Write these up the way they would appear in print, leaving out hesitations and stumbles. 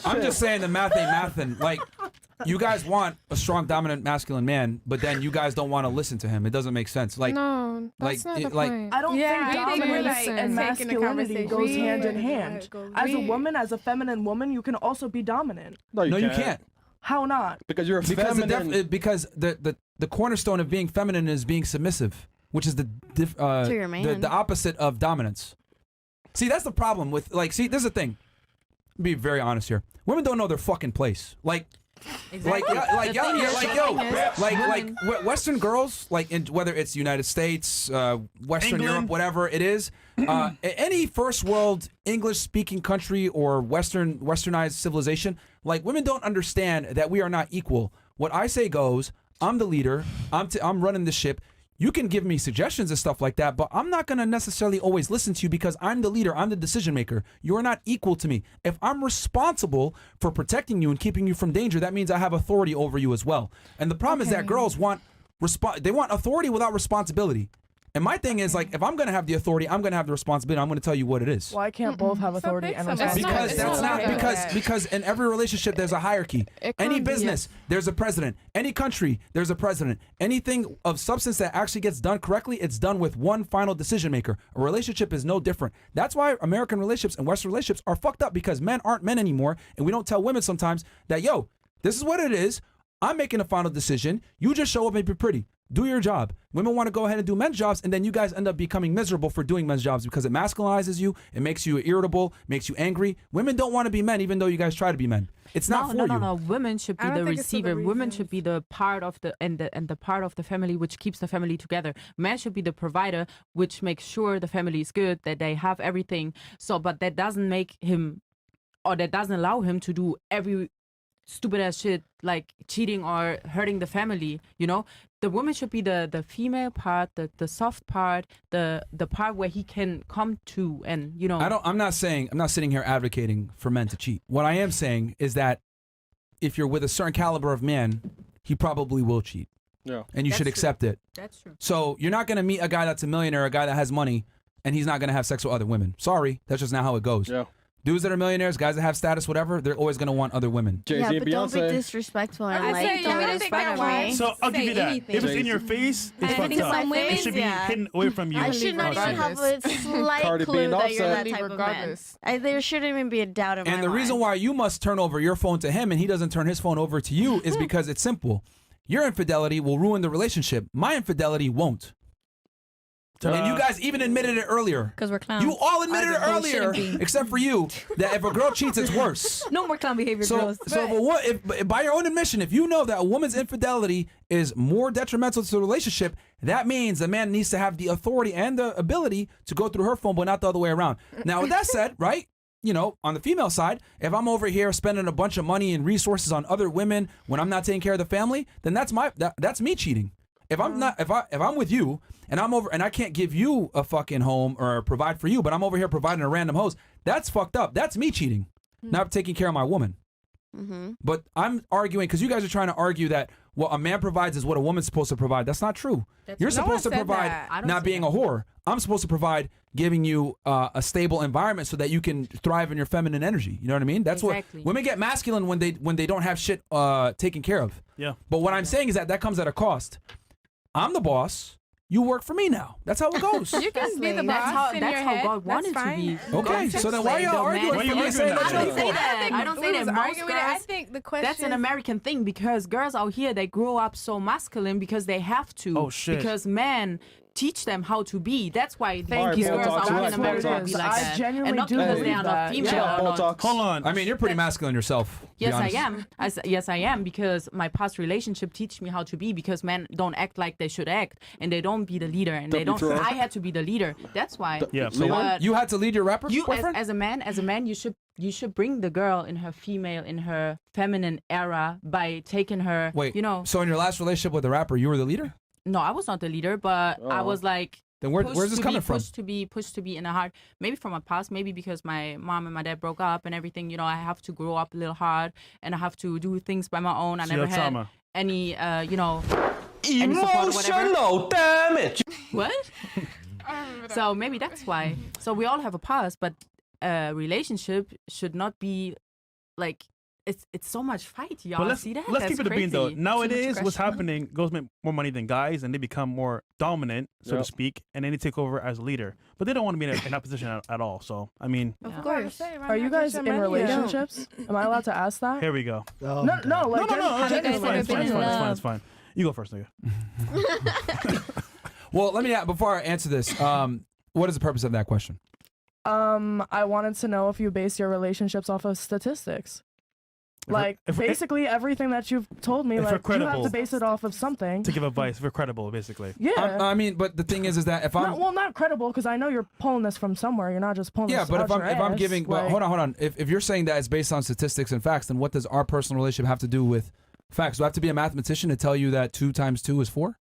I'm just saying the math ain't mathin'. Like, you guys want a strong, dominant, masculine man, but then you guys don't want to listen to him. It doesn't make sense. Like, no, that's not the point. I don't think dominance and masculinity goes hand in hand. As a woman, as a feminine woman, you can also be dominant. No, you can't. How not? Because you're feminine. Because the cornerstone of being feminine is being submissive, which is the opposite of dominance. See, that's the problem with, like, see, this is the thing. Be very honest here. Women don't know their fucking place. Like, Western girls, like, whether it's United States, Western Europe, whatever it is, any first world English speaking country or westernized civilization, like, women don't understand that we are not equal. What I say goes. I'm the leader. I'm running the ship. You can give me suggestions and stuff like that, but I'm not going to necessarily always listen to you because I'm the leader. I'm the decision maker. You're not equal to me. If I'm responsible for protecting you and keeping you from danger, that means I have authority over you as well. And the problem is that girls want authority without responsibility. And my thing is, like, if I'm going to have the authority, I'm going to have the responsibility. I'm going to tell you what it is. Why can't both have authority and responsibility? Because in every relationship there's a hierarchy. Any business, there's a president. Any country, there's a president. Anything of substance that actually gets done correctly, it's done with one final decision maker. A relationship is no different. That's why American relationships and Western relationships are fucked up, because men aren't men anymore, and we don't tell women sometimes that, yo, this is what it is. I'm making a final decision. You just show up and be pretty. Do your job. Women want to go ahead and do men's jobs, and then you guys end up becoming miserable for doing men's jobs because it masculinizes you. It makes you irritable, makes you angry. Women don't want to be men, even though you guys try to be men. It's not for you. No. Women should be the receiver. Women should be the part of the part of the family which keeps the family together. Men should be the provider, which makes sure the family is good, that they have everything. So, but that doesn't make him, or that doesn't allow him to do every stupid ass shit like cheating or hurting the family. You know, the woman should be the female part, the soft part, the part where he can come to, and you know. I'm not sitting here advocating for men to cheat. What I am saying is that if you're with a certain caliber of man, he probably will cheat. Yeah. And you should accept it. That's true. So you're not gonna meet a guy that's a millionaire, a guy that has money, and he's not gonna have sex with other women. Sorry, that's just not how it goes. Yeah. Dudes that are millionaires, guys that have status, whatever, they're always going to want other women. Jay-Z and Beyonce. Don't be disrespectful and like, don't be disrespectful. So I'll give you that. If it's in your face, it's fucked up. It should be hidden away from you. I should not even have a slight clue that you're that type of man. There shouldn't even be a doubt in my mind. And the reason why you must turn over your phone to him and he doesn't turn his phone over to you is because it's simple. Your infidelity will ruin the relationship. My infidelity won't. And you guys even admitted it earlier. Because we're clowns. You all admitted it earlier, except for you, that if a girl cheats, it's worse. No more clown behavior, girls. So if by your own admission, if you know that a woman's infidelity is more detrimental to the relationship, that means the man needs to have the authority and the ability to go through her phone, but not the other way around. Now, with that said, right, you know, on the female side, if I'm over here spending a bunch of money and resources on other women when I'm not taking care of the family, then that's me cheating. If I'm not, if I'm with you and I'm over and I can't give you a fucking home or provide for you, but I'm over here providing a random host, that's fucked up. That's me cheating, not taking care of my woman. But I'm arguing because you guys are trying to argue that what a man provides is what a woman's supposed to provide. That's not true. You're supposed to provide not being a whore. I'm supposed to provide giving you a stable environment so that you can thrive in your feminine energy. You know what I mean? That's what women get masculine when they don't have shit taken care of. Yeah. But what I'm saying is that comes at a cost. I'm the boss. You work for me now. That's how it goes. You can be the boss in your head. That's how God wanted to be. Okay, so then why y'all arguing? Why are you arguing? I don't say that. I don't say that. Most girls, I think the question that's an American thing because girls out here, they grow up so masculine because they have to. Oh, shit. Because men teach them how to be. That's why these girls out here in America be like that. And not because they are not female. Hold on. I mean, you're pretty masculine yourself. Yes, I am. Yes, I am because my past relationship teach me how to be because men don't act like they should act and they don't be the leader and they don't. I had to be the leader. That's why. Yeah. So you had to lead your rapper boyfriend? As a man, you should bring the girl in her female, in her feminine era by taking her. Wait, you know. So in your last relationship with the rapper, you were the leader? No, I was not the leader, but I was like. Then where's this coming from? Pushed to be in a hard. Maybe from my past. Maybe because my mom and my dad broke up and everything. You know, I have to grow up a little hard and I have to do things by my own. I never had any, you know, emotional damage. What? So maybe that's why. So we all have a past, but a relationship should not be like it's so much fight, y'all. But let's see that? let's That's keep it a bean though. crazy. Nowadays, what's happening? Girls make more money than guys, and they become more dominant, so to speak, and then they take over as a leader. But they don't want to be in that position at all. So I mean, Of course. Are you guys in relationships? Am I allowed to ask that? here we go. No, like No. genuinely. It's fine. You go first, nigga. Well, let me before I answer this. What is the purpose of that question? I wanted to know if you base your relationships off of statistics. Like, basically everything that you've told me, like, you have to base it off of something. To give advice, if we're credible, basically. Yeah. I mean, but the thing is that if I'm not credible, because I know you're pulling this from somewhere. You're not just pulling this but out your if I'm ass, giving, like, hold on. If you're saying that it's based on statistics and facts, then what does our personal relationship have to do with facts? Do I have to be a mathematician to tell you that 2 times 2 is 4?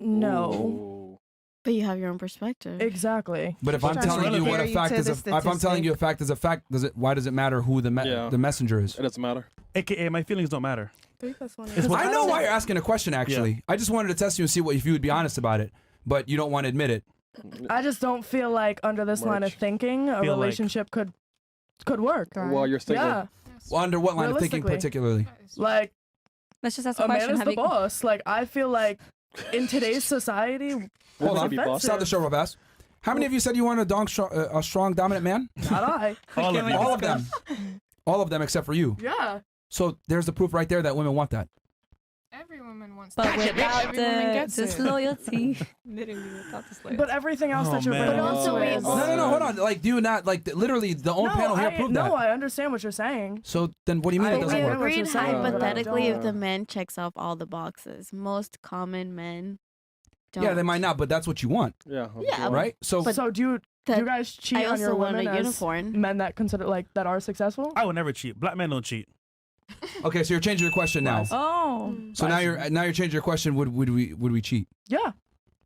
No. But you have your own perspective. Exactly. But if I'm telling you what a fact is, if I'm telling you a fact is a fact, why does it matter who the messenger is? It doesn't matter. AKA, my feelings don't matter. I know why you're asking a question, actually. Yeah. I just wanted to test you and see if you would be honest about it, but you don't want to admit it. I just don't feel like under this line of thinking, a relationship could work. While you're single. Yeah. Well, under what line of thinking particularly? Like, let's just ask a question. Man is the boss. Like, I feel like in today's society, hold on, stop the show real fast. How many of you said you wanted a strong, dominant man? Not I. All of them. All of them except for you. Yeah. So there's the proof right there that women want that. Every woman wants but that. Without the disloyalty. But everything else that you're bringing No, hold on. Like, do you not, like, literally, the own panel here proved that. No, I understand what you're saying. So then what do you mean it doesn't work? We agreed hypothetically if the man checks off all the boxes. Most common men don't. Yeah, they might not, but that's what you want. Yeah. Right? So do you guys cheat on your women as men that consider, like, that are successful? I would never cheat. Black men don't cheat. Okay, so you're changing your question now. Oh. So now you're changing your question. Would we cheat? Yeah,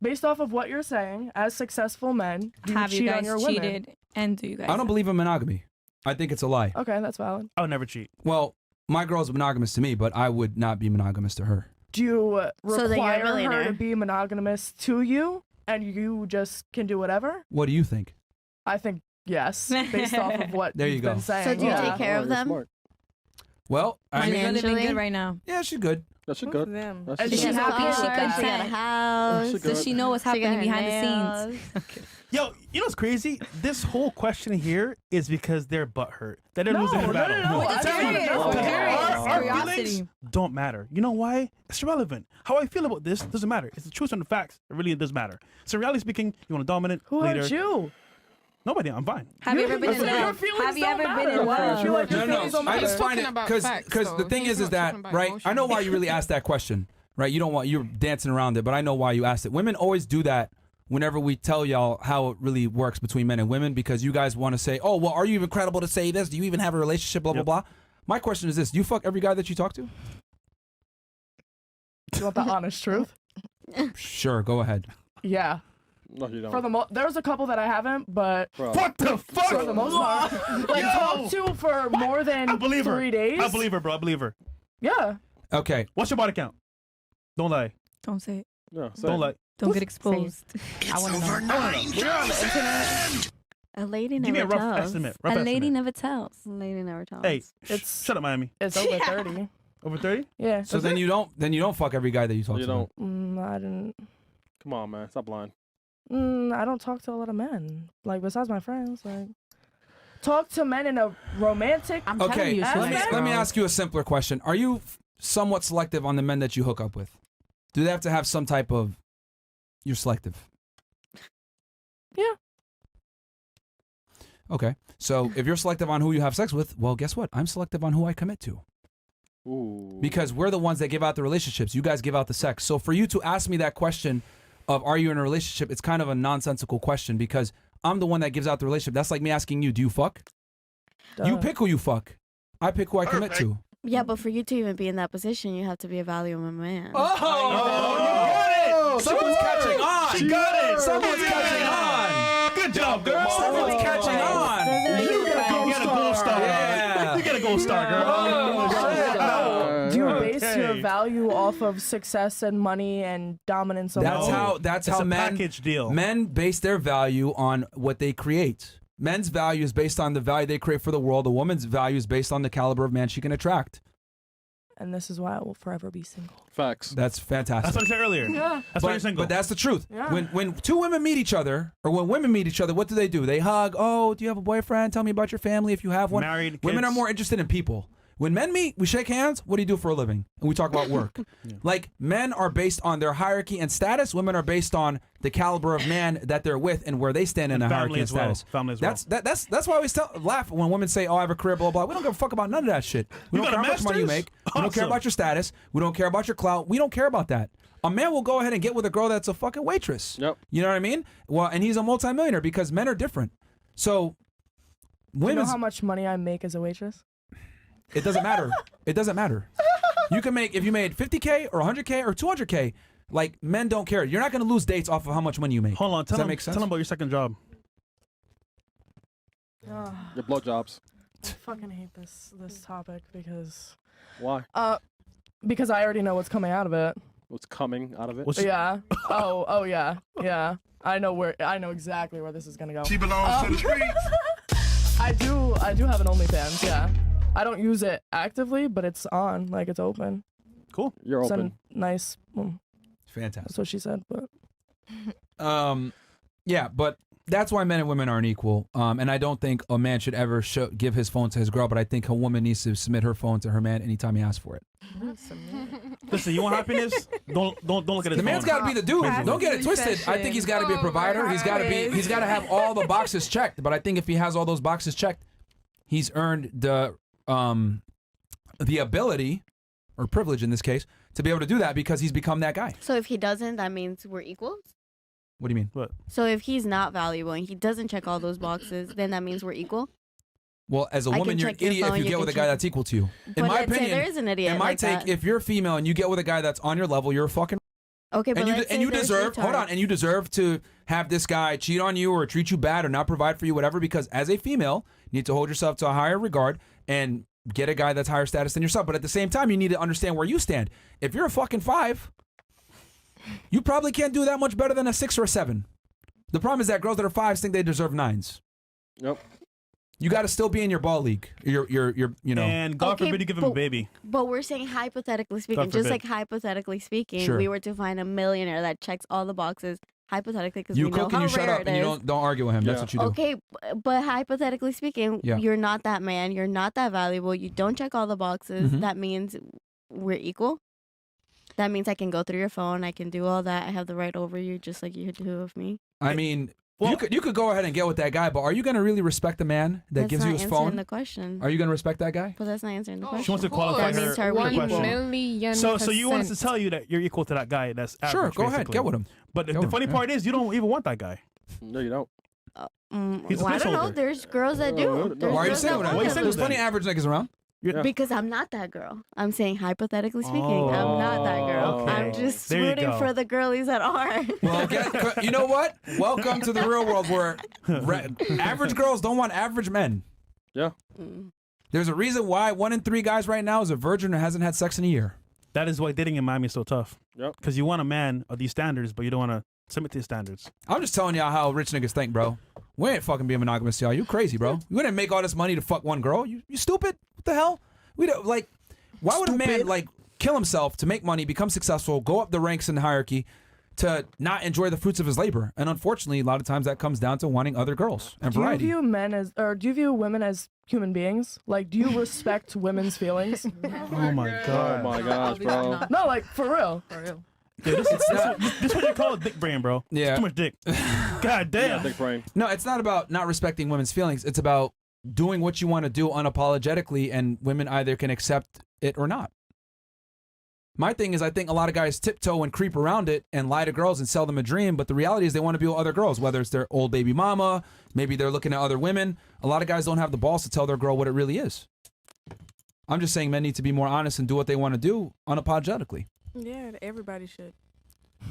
based off of what you're saying, as successful men, have you cheat guys on your cheated? Women? And do you guys? I don't believe in monogamy. I think it's a lie. Okay, that's valid. I would never cheat. Well, my girl's monogamous to me, but I would not be monogamous to her. Do you require her to be monogamous to you, and you just can do whatever? What do you think? I think yes, based off of what you've been saying. So do you take care of them? Well, I mean, living good right now. Yeah, she's good. That's good. And she's happy. She got a house. Does she know what's happening behind the scenes? Okay. Yo, you know what's crazy? This whole question here is because they're butthurt. That they're losing the battle. Our feelings don't matter. You know why? It's irrelevant. How I feel about this doesn't matter. It's the truth and the facts. It really does matter. So reality speaking, you want a dominant leader. Who hurt you? Nobody. I'm fine. Have you ever been in love? Have you ever been in love? No. I just find it because the thing is that right. I know why you really asked that question, right? You're dancing around it, but I know why you asked it. Women always do that whenever we tell y'all how it really works between men and women, because you guys want to say, oh, well, are you even credible to say this? Do you even have a relationship? Blah blah blah. My question is this: do you fuck every guy that you talk to? You want the honest truth? Sure, go ahead. Yeah. No, you don't. There's a couple that I haven't, but what the fuck? For the most part, like talk to for more than 3 days. I believe her, bro. I believe her. Yeah. Okay. What's your body count? Don't lie. Don't say it. No, don't lie. Don't get exposed. I want to know. You're on the internet. A lady never tells. Give me a rough estimate. A lady never tells. A lady never tells. Hey, shut up, Miami. It's over 30. Over 30? Yeah. So then you don't fuck every guy that you talk to. You don't. I didn't. Come on, man. Stop lying. I don't talk to a lot of men. Like, besides my friends, like, talk to men in a romantic. Okay, let me ask you a simpler question. Are you somewhat selective on the men that you hook up with? Do they have to have some type of? You're selective. Yeah. Okay, so if you're selective on who you have sex with, well, guess what? I'm selective on who I commit to. Ooh. Because we're the ones that give out the relationships. You guys give out the sex. So for you to ask me that question of are you in a relationship, it's kind of a nonsensical question because I'm the one that gives out the relationship. That's like me asking you, do you fuck? Duh. You pick who you fuck. I pick who I commit to. Yeah, but for you to even be in that position, you have to be a valuable man. Oh, you got it! Someone's catching on! She got it! Someone's catching on! Good job, girl! Someone's catching on! You get a gold star. Yeah. You get a gold star, girl. Do you base your value off of success and money and dominance? That's how it's a men package deal. Men base their value on what they create. men's value is based on the value they create for the world. A woman's value is based on the caliber of man she can attract. And this is why I will forever be single. Facts. That's fantastic. That's what I said earlier. Yeah. That's why you're single. But that's the truth. Yeah. When two women meet each other, or when women meet each other, what do? They hug. Oh, do you have a boyfriend? Tell me about your family if you have one. Married, Women kids. are more interested in people. When men meet, we shake hands. What do you do for a living? And we talk about work. Like, men are based on their hierarchy and status. Women are based on the caliber of man that they're with and where they stand in a hierarchy and status. Family as well. That's why I always laugh when women say, "Oh, I have a career, blah blah." We don't give a fuck about none of that shit. We don't care how much money you make. We don't care about your status. We don't care about your clout. We don't care about that. A man will go ahead and get with a girl that's a fucking waitress. Yep. You know what I mean? Well, and he's a multimillionaire because men are different. So, Do you know how much money I make as a waitress? It doesn't matter. It doesn't matter. You can make, if you made 50K or 100K or 200K, like, men don't care. You're not going to lose dates off of how much money you make. Hold on. Does that make sense? Tell them about your second job. Your blowjobs. I fucking hate this topic because Why? Because I already know what's coming out of it. What's coming out of it? Yeah. Oh yeah. Yeah. I know exactly where this is gonna go. She belongs to the streets. I do have an OnlyFans, yeah. I don't use it actively, but it's on, like it's open. Cool. You're It's open. nice. Fantastic. That's what she said, but Yeah, but that's why men and women aren't equal. And I don't think a man should ever give his phone to his girl, but I think a woman needs to submit her phone to her man anytime he asks for it. Listen, you want happiness? Don't look at his The man's got to be the dude. Don't get it twisted. I think he's got to be a provider. He's got to have all the boxes checked. But I think if he has all those boxes checked, he's earned the ability, or privilege in this case, to be able to do that because he's become that guy. So if he doesn't, that means we're equals? What do you mean? What? So if he's not valuable and he doesn't check all those boxes, then that means we're equal? Well, as a I woman, can you're an check your idiot if phone, you you get can with a guy check- that's equal to you. In But my I'd say opinion, there is an idiot in my like take, that. if you're a female and you get with a guy that's on your level, you're a fucking. Okay, but and let's say you there's deserve. Hold on, retards. and you deserve to have this guy cheat on you or treat you bad or not provide for you, whatever. Because as a female, you need to hold yourself to a higher regard and get a guy that's higher status than yourself. But at the same time, you need to understand where you stand. If you're a fucking 5, you probably can't do that much better than a 6 or a 7. The problem is that girls that are 5s think they deserve 9s. Yep. You got to still be in your ball league. You know. And God forbid you give him a baby. But we're saying hypothetically speaking, just forbid. like hypothetically speaking, Sure. we were to find a millionaire that checks all the boxes, hypothetically, because You we know cook how and you shut rare up it and you is. don't argue with him. That's Yeah. what you do. Okay, but hypothetically speaking, Yeah. you're not that man, you're not that valuable, you don't check all the boxes. Mhm. That means we're equal. That means I can go through your phone, I can do all that. I have the right over you, just like you do of me. I mean, Well- you could go ahead and get with that guy, but are you going to really respect the man that That's gives not you his answering phone? the question. Are you going to respect that guy? But that's not answering the Oh, question. She wants to of course. qualify That means her her One question. million So you want us to percent. tell you that you're equal to that guy that's average, Sure, go ahead, basically. get with him. But Go the with funny him, part is you don't even want that guy. No, you don't. He's a Well, I don't know. placeholder. There's girls that do. No, There's Why are you girls saying that that? want saying them. There's plenty of average niggas around. Yeah. Because I'm not that girl. I'm saying hypothetically speaking, Oh, I'm not that girl. okay. I'm just There you rooting go. for the girlies that are. Well, you know what? Welcome to the real world where average girls don't want average men. Yeah. There's a reason why 1 in 3 guys right now is a virgin and hasn't had sex in a year. That is why dating in Miami is so tough. Yep. Because you want a man of these standards, but you don't want to submit to his standards. I'm just telling y'all how rich niggas think, bro. We ain't fucking being monogamous, y'all. You crazy, bro. You didn't make all this money to fuck one girl. You stupid? What the hell? We don't like. Why would a man like kill himself to make money, become successful, go up the ranks in the hierarchy, to not enjoy the fruits of his labor? And unfortunately, a lot of times that comes down to wanting other girls and Do you variety. view men as, or do you view women as human beings? Like, do you respect women's feelings? Oh my Oh god. my gosh, bro. No, like for real. Yeah, this what you call a dick brain, bro. Yeah. It's too much dick. God Yeah, damn. dick brain. No, it's not about not respecting women's feelings. It's about doing what you want to do unapologetically, and women either can accept it or not. My thing is, I think a lot of guys tiptoe and creep around it and lie to girls and sell them a dream, but the reality is they want to be with other girls, whether it's their old baby mama, maybe they're looking at other women. A lot of guys don't have the balls to tell their girl what it really is. I'm just saying men need to be more honest and do what they want to do unapologetically. Yeah, everybody should.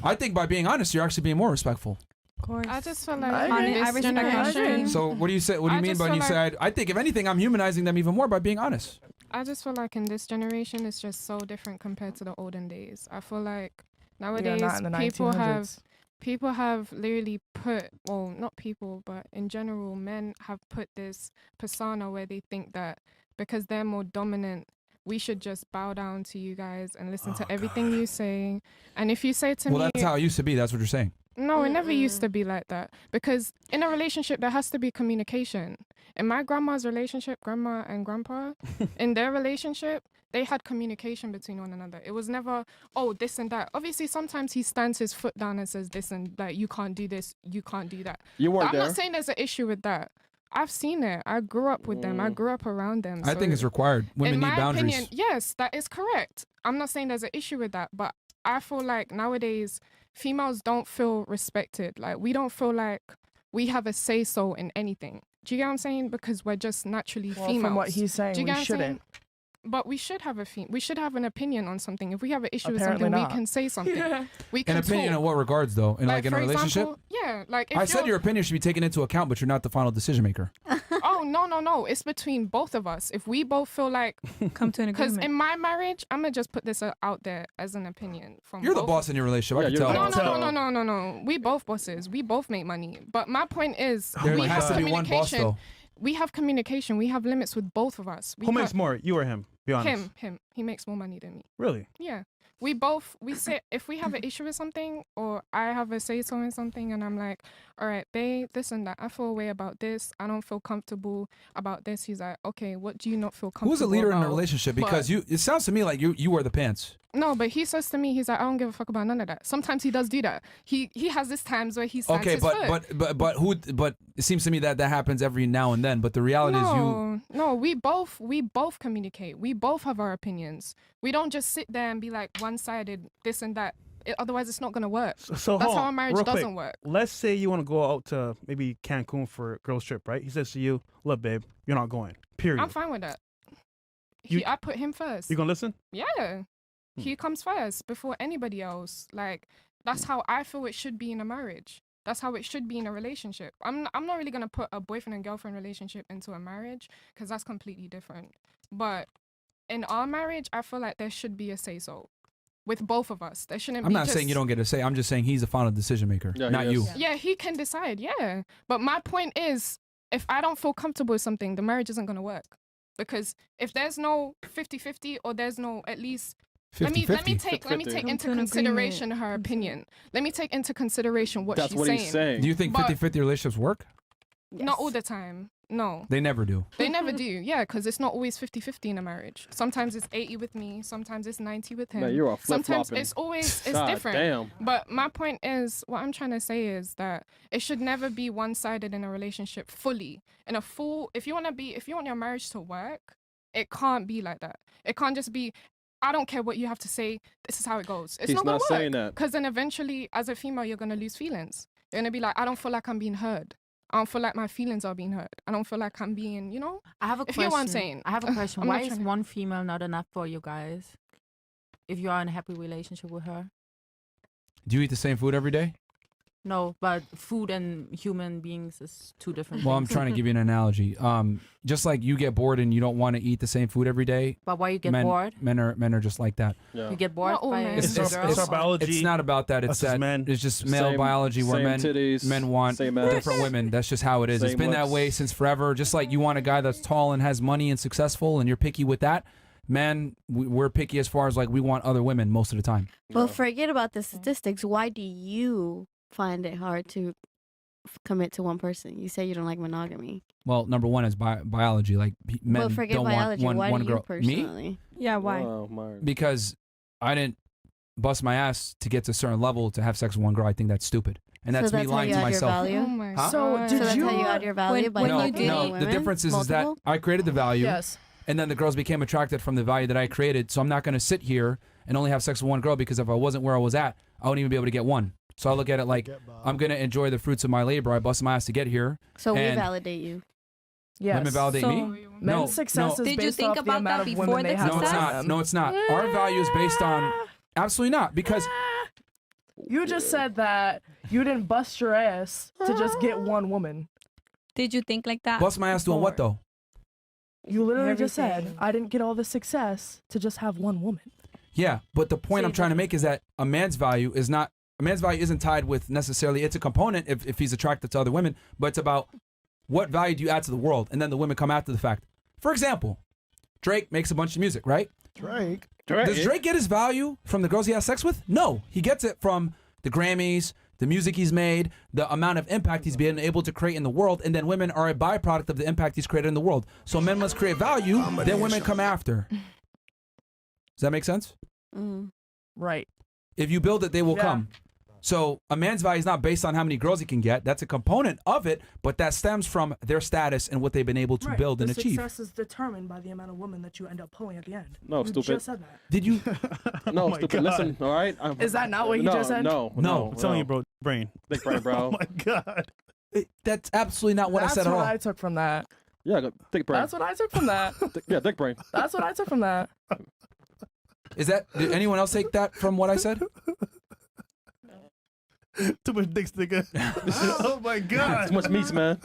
I think by being honest, you're actually being more respectful. Of course. I just feel like I in agree. this I respect that. generation, So what do you say? What do you I mean just by when you feel say? I think if anything, I'm humanizing them even more by being honest. I just feel like in this generation, it's just so different compared to the olden days. I feel like nowadays not in the people have 1900s. people have literally put, well, not people, but in general, men have put this persona where they think that because they're more dominant, we should just bow down to you guys and listen to everything you say. And if you say to me... Well, that's how it used to be. That's what you're saying. No, it never used to be like that. Because in a relationship, there has to be communication. In my grandma's relationship, grandma and grandpa, in their relationship, they had communication between one another. It was never, oh, this and that. Obviously, sometimes he stands his foot down and says this and that. You can't do this. You can't do that. You weren't I'm there. not saying there's an issue with that. I've seen it. I grew up with them. I grew up around them. I think it's required. Women need boundaries. In my opinion, yes, that is correct. I'm not saying there's an issue with that, but I feel like nowadays females don't feel respected. Like, we don't feel like we have a say-so in anything. Do you get what I'm saying? Because we're just naturally females. From what he's saying, we shouldn't. But we should have we should have an opinion on something. If we have an issue Apparently with something, not. we can say something. We can An opinion talk. in what regards, though? In like in a for relationship? example, yeah. Like if I said your opinion should be taken into account, but you're not the final decision maker. Oh, no. It's between both of us. If we both feel like... Come to an agreement. Because in my marriage, I'm going to just put this out there as an opinion. From You're both. the boss in your relationship. I Yeah, can you're tell. the boss. No. We both bosses. We both make money. But my point is... There we has have to be one boss, communication. though. We have communication. We have limits with both of us. Who makes more, you or him? Be honest. Him. He makes more money than me. Really? Yeah. We say, if we have an issue with something or I have a say-so in something and I'm like, all right, babe, this and that, I feel a way about this. I don't feel comfortable about this. He's like, okay, what do you not feel comfortable Who's the leader in a about? relationship? Because it sounds to me like you wear the pants. No, but he says to me, he's like, I don't give a fuck about none of that. Sometimes he does do that. He has these times where he stands his foot. But it seems to me that happens every now and then. But the reality is you. No, we both communicate. We both have our opinions. We don't just sit there and be like one-sided, this and that. Otherwise, it's not gonna work. So that's hold how on, a marriage real doesn't quick. work. Let's say you want to go out to maybe Cancun for a girls trip, right? He says to you, "Look, babe, you're not going. Period." I'm fine with that. I put him first. You gonna listen? Yeah. He comes first before anybody else. Like, that's how I feel it should be in a marriage. That's how it should be in a relationship. I'm not really gonna put a boyfriend and girlfriend relationship into a marriage because that's completely different. But in our marriage, I feel like there should be a say-so with both of us. There shouldn't. I'm not saying you don't get a say. I'm just saying he's the final decision maker, not you. Yeah, he can decide. Yeah, but my point is, if I don't feel comfortable with something, the marriage isn't gonna work. Because if there's no 50-50 or there's no at least 50-50. let me take into consideration her opinion. Let me take into consideration what That's she's what saying. he's saying. Do you think 50-50 relationships work? Not all the time. No. They never do. They never do. Yeah, because it's not always 50-50 in a marriage. Sometimes it's 80 with me. Sometimes it's 90 with him. Man, you're a Sometimes flip-flopping. it's always God different. damn. But my point is, what I'm trying to say is that it should never be one-sided in a relationship fully. If you want your marriage to work, it can't be like that. It can't just be, I don't care what you have to say. This is how it goes. It's He's not gonna not work. saying that. Because then eventually, as a female, you're gonna lose feelings. You're gonna be like, I don't feel like I'm being heard. I don't feel like my feelings are being heard. I don't feel like I'm being, I have a if question. you know what I'm saying. I have a question. I'm Why not is trying to- one female not enough for you guys? If you are in a happy relationship with her? Do you eat the same food every day? No, but food and human beings is two different Well, things. I'm trying to give you an analogy. Just like you get bored and you don't want to eat the same food every day. But why you get men, bored? Men are just like that. Yeah. You get bored Not all by men. a It's girl? our biology. It's not about that. It's Us as that men. it's just male Same- biology where same titties, men want same ass. different women. That's just how it is. It's Same been that lips. way since forever. Just like you want a guy that's tall and has money and successful, and you're picky with that. Men, we're picky as far as like we want other women most of the time. Well, forget about the statistics. Why do you find it hard to commit to one person? You say you don't like monogamy. Well, number one is biology. Like men Well, forget don't biology. want Why one do girl. you personally? Me? Yeah, why? Oh, Myron. Because I didn't bust my ass to get to a certain level to have sex with one girl. I think that's stupid, and that's, So me that's how lying you to add your myself. value? Oh my Huh? So God. did So that's you? how you add your value by No, fucking no. women? The difference is that Multiple? I created the value. Yes. And then the girls became attracted from the value that I created. So I'm not going to sit here and only have sex with one girl because if I wasn't where I was at, I wouldn't even be able to get one. So I look at it like I'm going to enjoy the fruits of my labor. I busted my ass to get here. So we and validate you. Yes. women validate So- me? Men's No, success no. is Did you based think off the about amount that of before women the they have No, it's sex not. with. No, it's not. Our value is based on absolutely not because You just said that you didn't bust your ass to just get one woman. Did you think like that? bust my ass doing what though? You literally just said, Everything. I didn't get all the success to just have one woman. Yeah, but the point I'm trying to make is that a man's value is not a man's value isn't tied with necessarily, it's a component if he's attracted to other women, but it's about what value do you add to the world, and then the women come after the fact. For example, Drake makes a bunch of music, right? Drake. Does Drake get his value from the girls he has sex with? No, he gets it from the Grammys, the music he's made, the amount of impact he's been able to create in the world, and then women are a byproduct of the impact he's created in the world. So men must create value, then women come after. Does that make sense? Right. If you build it, they will come. So a man's value is not based on how many girls he can get. That's a component of it, but that stems from their status and what they've been able to build and achieve. Success is determined by the amount of women that you end up pulling at the end. No, you stupid. just said that. Did you? No, stupid. Listen, all right? Is that not what you just said? No. I'm telling you, bro. Brain. Big brain, bro. Oh, my God. That's absolutely not what I said at all. That's what I took from that. Yeah, thick brain. That's what I took from that. Yeah, thick brain. That's what I took from that. Did anyone else take that from what I said? Too much dick sticker. Oh my God. Too much meat, man.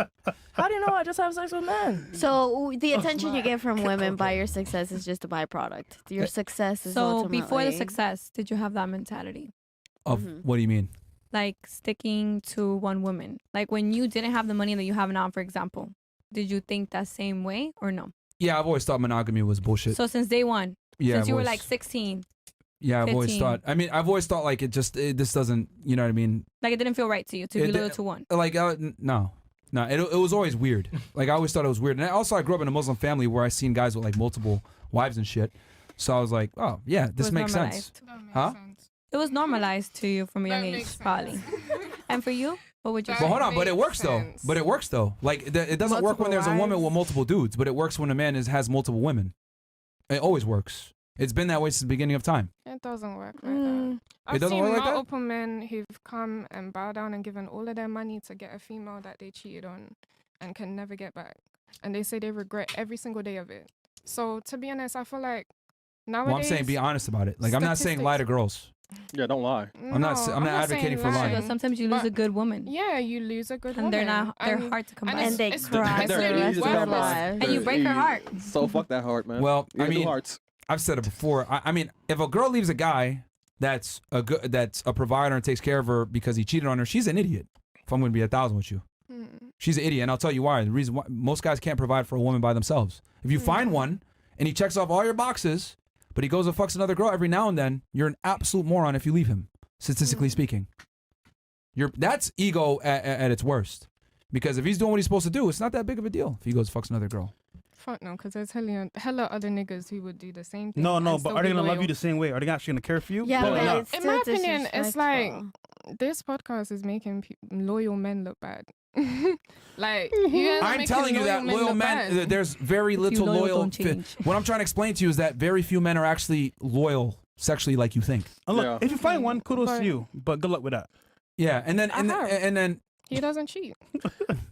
How do you know I just have sex with men? So the attention you get from women by your success is just a byproduct. Your success is So ultimately... before the success, did you have that mentality? Of what do you mean? Like sticking to one woman. Like when you didn't have the money that you have now, for example, did you think that same way or no? Yeah, I've always thought monogamy was bullshit. So since day one, since you were like 16. Yeah, I've 15. always thought. I mean, I've always thought like this doesn't. You know what I mean? Like it didn't feel right to you to be loyal to one. Like no. It was always weird. Like I always thought it was weird. And I grew up in a Muslim family where I seen guys with like multiple wives and shit. So I was like, oh yeah, this makes sense. Huh? It was normalized to you from a young age, probably. And for you, what would you say? But hold on, but it works though. Like it doesn't work when there's a woman with multiple dudes, but it works when a man has multiple women. It always works. It's been that way since the beginning of time. It doesn't work like that. I've doesn't seen work like that? multiple men who've come and bowed down and given all of their money to get a female that they cheated on and can never get back. And they say they regret every single day of it. So to be honest, I feel like nowadays... Well, I'm saying be honest about it. Like I'm not saying lie to girls. Yeah, don't lie. I'm not advocating for lying. But sometimes you lose a good woman. Yeah, you lose a good woman. And they're hard to come back. And they cry for the rest of their lives. And you break her heart. So fuck that heart, man. Well, I mean, hearts. I've said it before. I mean, if a girl leaves a guy that's a provider and takes care of her because he cheated on her, she's an idiot. If I'm going to be 1,000 with you, she's an idiot, and I'll tell you why. The reason why most guys can't provide for a woman by themselves. If you find one and he checks off all your boxes, but he goes and fucks another girl every now and then, you're an absolute moron if you leave him. Statistically speaking, that's ego at its worst. Because if he's doing what he's supposed to do, it's not that big of a deal if he goes and fucks another girl. Fuck no, because there's hella other niggas who would do the same thing. No, but are they gonna love you the same way? Are they actually gonna care for you? Yeah, but it's in my opinion, it's like this podcast is making loyal men look bad. Like I'm telling you that loyal men, there's very little loyal. What I'm trying to explain to you is that very few men are actually loyal sexually like you think. Look, if you find one, kudos to you, but good luck with that. Yeah, and then he doesn't cheat.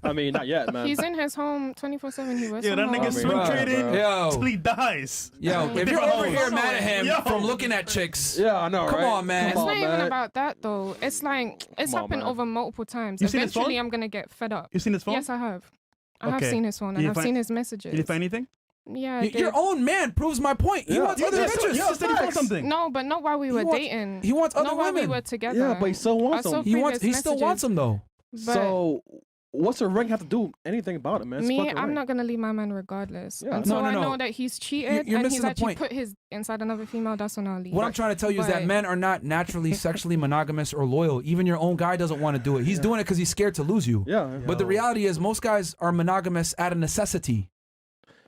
I mean, not yet, man. He's in his home 24/7. He works. Yeah, that nigga swing trading till he dies. Yo, if you're over here mad at him from looking at chicks, I know, come on, man. It's not even about that though. It's like it's happened over multiple times. Eventually, I'm gonna get fed up. You seen his phone? Yes, I have. I have seen his phone and I've seen his messages. Did you find anything? Yeah, your own man proves my point. He wants other bitches. Yeah, said he found something. No, but not while we were dating. He wants other not women. while we were together. Yeah, but he still wants them. He still wants them though. So what's a ring have to do anything about it, man? I'm not gonna leave my man regardless. Yeah. Until I know that he's cheated You're and missing he's the actually point. put his inside another female. That's when I'll leave. What I'm trying to tell you is that men are not naturally sexually monogamous or loyal. Even your own guy doesn't want to do it. He's doing it because he's scared to lose you. Yeah. But the reality is most guys are monogamous out of necessity.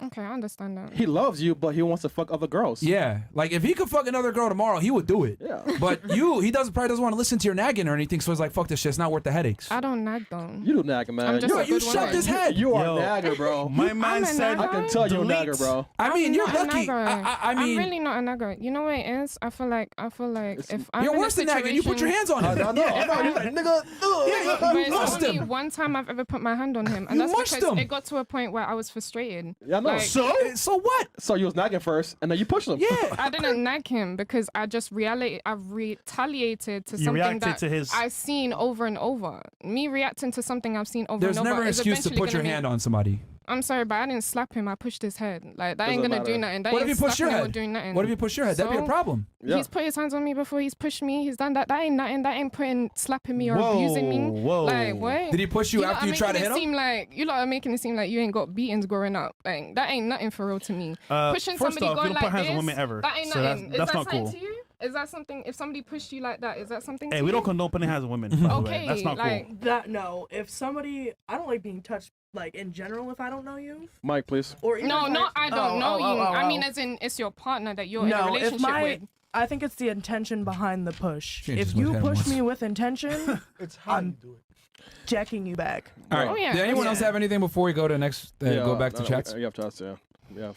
Okay, I understand that. He loves you, but he wants to fuck other girls. Yeah, like if he could fuck another girl tomorrow, he would do it. Yeah. But he probably doesn't want to listen to your nagging or anything, so he's like, fuck this shit, it's not worth the headaches. I don't nag though. You do nagging, man. You shoved his head. You are a nagger, bro. My man said, I can tell you're a nagger, bro. I mean, you're not a lucky. nagger. I mean, I'm really not a nagger. You know what it is? I feel like if I'm you're in worse a than nagging. You put your hands on him. I know. Nigga. But You it's mushed only him. one time I've ever put my hand on him, and You that's mushed because him. it got to a point where I was frustrated. Yeah, I know. Like, So what? So you was nagging first, and then you pushed him. Yeah. I didn't nag him because I just retaliated to something reacted that to his- I've seen over and over. Me reacting to something I've seen over There's and over. never an is excuse to eventually put your gonna hand on somebody. I'm sorry, but I didn't slap him. I pushed his head. Like that ain't Doesn't gonna do matter. nothing. That What if ain't you push your slapping or head? doing nothing. What if you push your head? That'd be a So, problem. Yeah. He's put his hands on me before he's pushed me. He's done that. That ain't nothing. That ain't slapping me or abusing me. Whoa. Like what? Did he push you after you tried to hit him? Seem like you lot are making it seem like you ain't got beatings growing up. Like that ain't nothing for real to me. Pushing First somebody off, going you don't like put hands this, on women ever. that ain't So nothing. that's Is that not something cool. to you? Is that something? If somebody pushed you like that, is that something? Hey, to we you? don't condone putting hands on women. By the way. Okay, That's not like cool. That no. If somebody, I don't like being touched. Like in general, if I don't know you. Mike, please. Or even no, if not I don't know you. I mean, oh. as in it's your partner that you're in a No, relationship if my, with. I think it's the intention behind the push. Change If his you head push once. me with intention, It's how you do it. jacking you back. All right. Oh, yeah. Did anyone else have anything before we go to next? Go back to chats. You have chats, yeah.